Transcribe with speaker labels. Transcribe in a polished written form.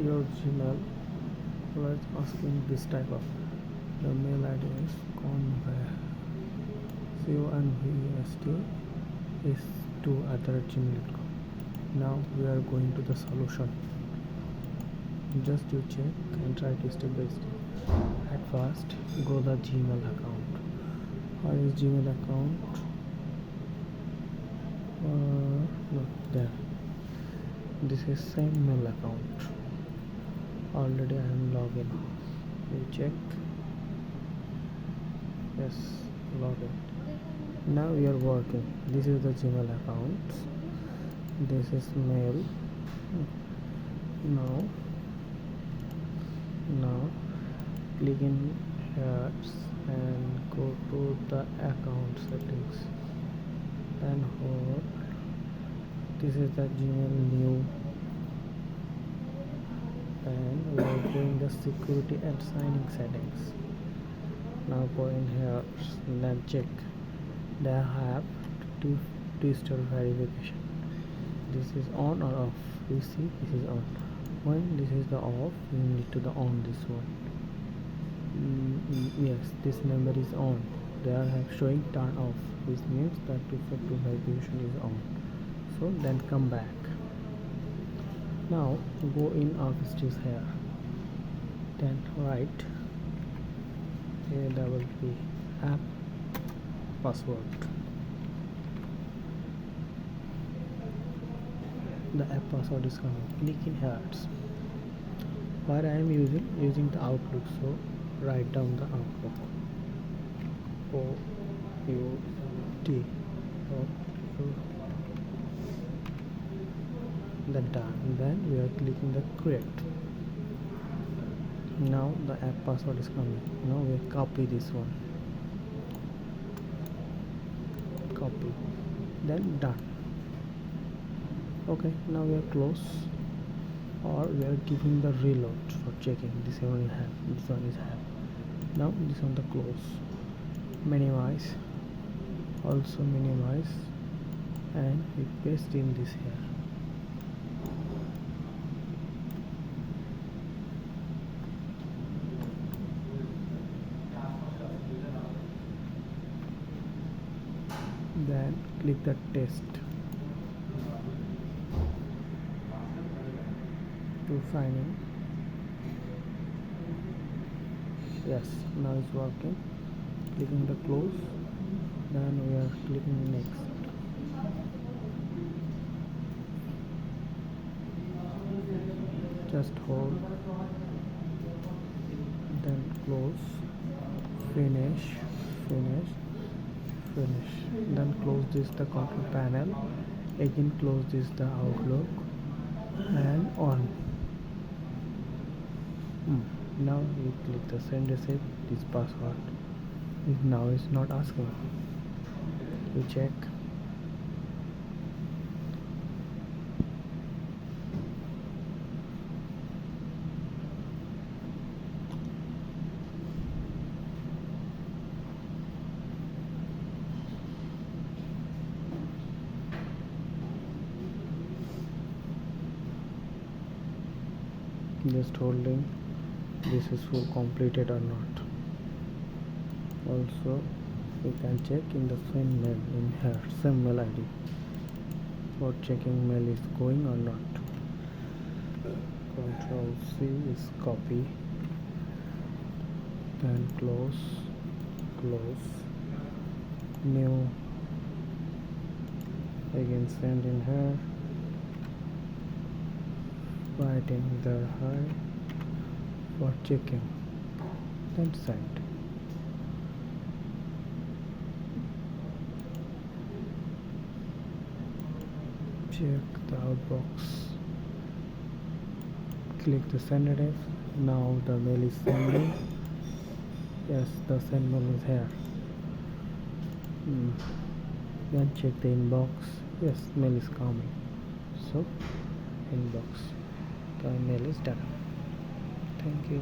Speaker 1: your Gmail, let's asking this type of the mail ID is convest is to@gmail.com. Now we are going to the solution. Just you check and try to step by step. At first, go the Gmail account. Where is Gmail account? No, there. This is same mail account. Already I am logged in. You check. Yes, login. Now we are working. This is the Gmail account. This is mail. Now click in here and go to the account settings and hold. This is the Gmail new, and we are doing the security and signing settings. Now go in here and then check. They have two-step verification. This is on or off. You see, this is on. When this is the off, you need to on this one. Yes, this number is on. They are showing turn off, which means that two-factor verification is on. So then come back. Now go in office here. Then write APP app password. The app password is coming. Click in here. Where I am using the Outlook, so write down the Outlook. OUT. Then done. Then we are clicking the create. Now the app password is coming. Now we copy this one. Copy. Then done. Okay, now we are close, or we are giving the reload for checking. This one is have. This one is have. Now this one the close. Minimize. Also minimize, and we paste in this here. Then click the test to sign in. Yes, now it's working. Clicking the close. Then we are clicking next. Just hold. Then close. Finish. Then close this the control panel. Again close this the Outlook and on. Now you click the send receipt. This password now is not asking. You check. Just holding. This is full completed or not. Also you can check in the same mail in here, same mail ID, for checking mail is going or not. Control C is copy, then close, new, again send in here, writing the hi for checking, then send. Check the outbox. Click the send it. Now the mail is sending. Yes, the send mail is here. Then check the inbox. Yes, mail is coming. So inbox, the mail is done. Thank you.